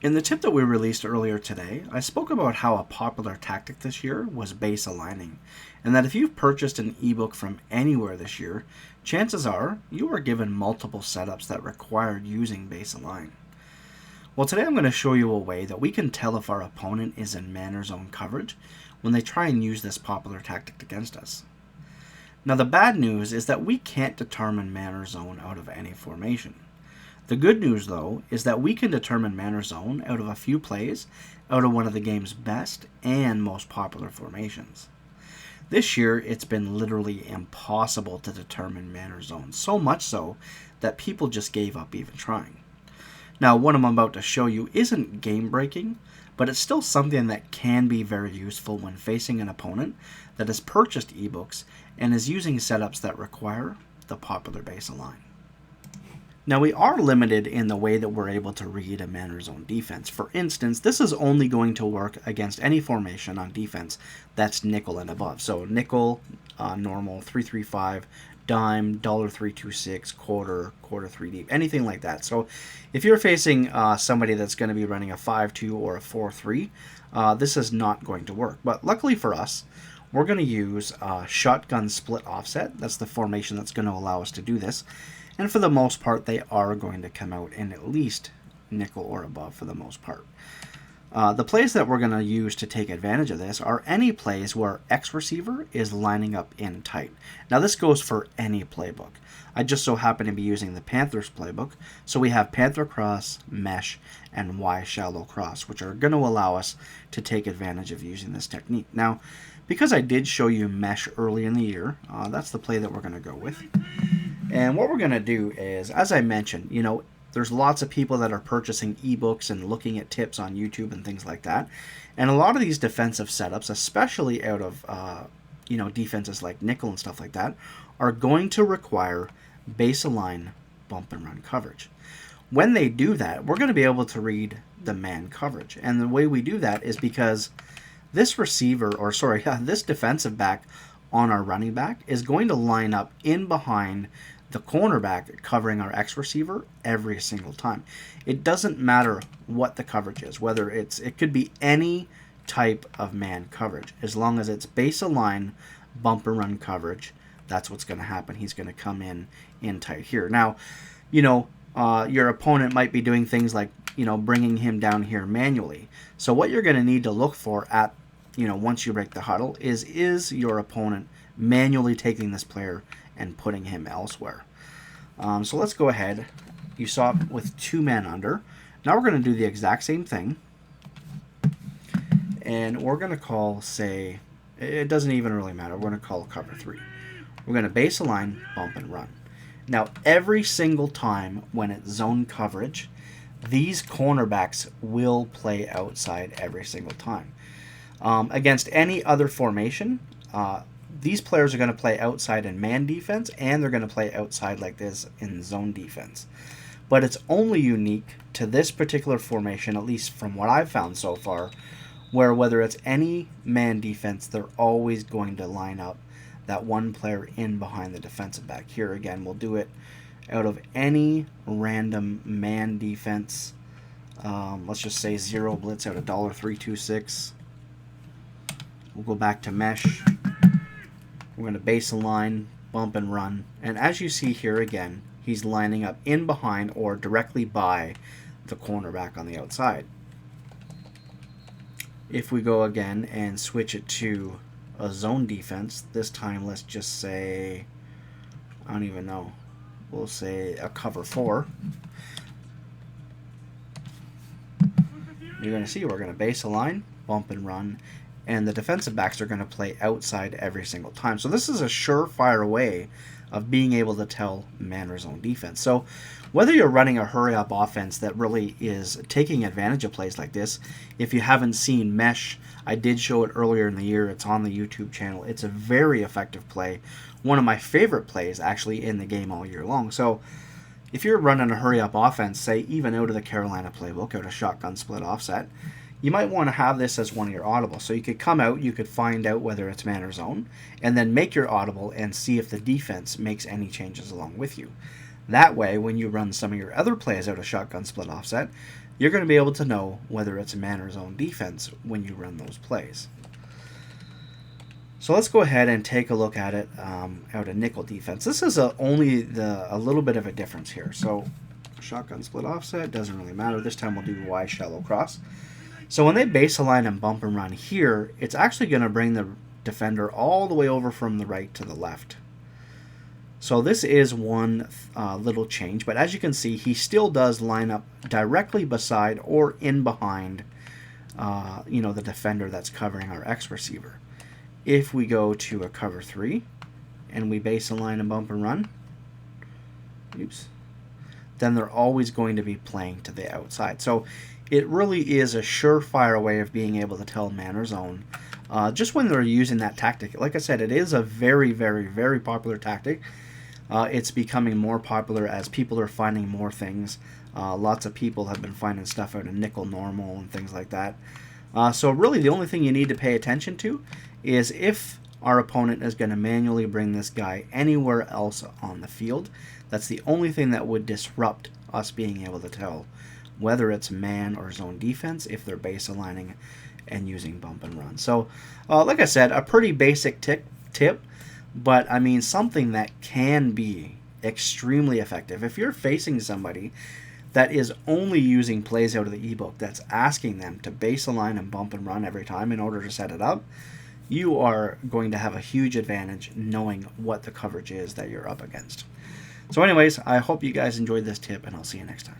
In the tip that we released earlier today, I spoke about how a popular tactic this year was base aligning, and that if you've purchased an ebook from anywhere this year, chances are you were given multiple setups that required using base align. Well, today I'm going to show you a way that we can tell if our opponent is in man or zone coverage when they try and use this popular tactic against us. Now, the bad news is that we can't determine man or zone out of any formation. The good news, though, is that we can determine man or zone out of a few plays out of one of the game's best and most popular formations. This year, it's been literally impossible to determine man or zone, so much so that people just gave up even trying. Now, what I'm about to show you isn't game-breaking, but it's still something that can be very useful when facing an opponent that has purchased ebooks and is using setups that require the popular base align. Now, we are limited in the way that we're able to read a man or zone defense. For instance, this is only going to work against any formation on defense that's nickel and above. So nickel, normal, 3-3-5, dime, $3-2-6, quarter 3 deep, anything like that. So if you're facing somebody that's going to be running a 5-2 or a 4-3, this is not going to work. But luckily for us, we're going to use shotgun split offset. That's the formation that's going to allow us to do this. And for the most part, they are going to come out in at least nickel or above for the most part. The plays that we're going to use to take advantage of this are any plays where X receiver is lining up in tight. Now, this goes for any playbook. I just so happen to be using the Panthers playbook, so we have Panther cross, mesh, and Y shallow cross, which are going to allow us to take advantage of using this technique. Now, because I did show you mesh early in the year, that's the play that we're going to go with. And what we're going to do is, as I mentioned, there's lots of people that are purchasing ebooks and looking at tips on YouTube and things like that. And a lot of these defensive setups, especially out of, defenses like nickel and stuff like that, are going to require base align bump and run coverage. When they do that, we're going to be able to read the man coverage. And the way we do that is because this this defensive back on our running back is going to line up in behind the cornerback covering our X receiver every single time. It doesn't matter what the coverage is, whether it could be any type of man coverage. As long as it's base align, bump and run coverage, that's what's going to happen. He's going to come in tight here. Now, your opponent might be doing things like, bringing him down here manually. So what you're going to need to look for at, once you break the huddle is your opponent manually taking this player and putting him elsewhere. So let's go ahead. You saw it with 2 men under. Now we're going to do the exact same thing. And we're going to call, say, it doesn't even really matter. We're going to call cover 3. We're going to base align, bump, and run. Now, every single time when it's zone coverage, these cornerbacks will play outside every single time. Against any other formation, these players are going to play outside in man defense, and they're going to play outside like this in zone defense. But it's only unique to this particular formation, at least from what I've found so far, where whether it's any man defense, they're always going to line up that one player in behind the defensive back. Here again, we'll do it out of any random man defense. Let's just say 0 blitz out of $3-2-6. We'll go back to mesh. We're going to base align, bump and run. And as you see here again, he's lining up in behind or directly by the cornerback on the outside. If we go again and switch it to a zone defense, this time let's just say, I don't even know, we'll say a cover 4. You're going to see we're going to base align, bump and run, and the defensive backs are going to play outside every single time. So this is a surefire way of being able to tell man or zone defense. So whether you're running a hurry-up offense that really is taking advantage of plays like this, if you haven't seen mesh, I did show it earlier in the year. It's on the YouTube channel. It's a very effective play. One of my favorite plays actually in the game all year long. So if you're running a hurry-up offense, say even out of the Carolina playbook, out of shotgun split offset, you might want to have this as one of your audibles. So you could come out, you could find out whether it's man or zone, and then make your audible and see if the defense makes any changes along with you. That way, when you run some of your other plays out of shotgun split offset, you're going to be able to know whether it's man or zone defense when you run those plays. So let's go ahead and take a look at it out of nickel defense. This is only a little bit of a difference here. So shotgun split offset, doesn't really matter. This time we'll do Y shallow cross. So when they base align and bump and run here, it's actually going to bring the defender all the way over from the right to the left. So this is one little change, but as you can see, he still does line up directly beside or in behind the defender that's covering our X receiver. If we go to a cover 3 and we base align and bump and run, then they're always going to be playing to the outside. So it really is a surefire way of being able to tell man or zone just when they're using that tactic. Like I said, it is a very, very, very popular tactic. It's becoming more popular as people are finding more things. Lots of people have been finding stuff out of nickel normal and things like that. So really the only thing you need to pay attention to is if our opponent is going to manually bring this guy anywhere else on the field. That's the only thing that would disrupt us being able to tell whether it's man or zone defense if they're base aligning and using bump and run. So like I said, a pretty basic tip, but I mean something that can be extremely effective. If you're facing somebody that is only using plays out of the ebook, that's asking them to base align and bump and run every time in order to set it up, you are going to have a huge advantage knowing what the coverage is that you're up against. So anyways, I hope you guys enjoyed this tip, and I'll see you next time.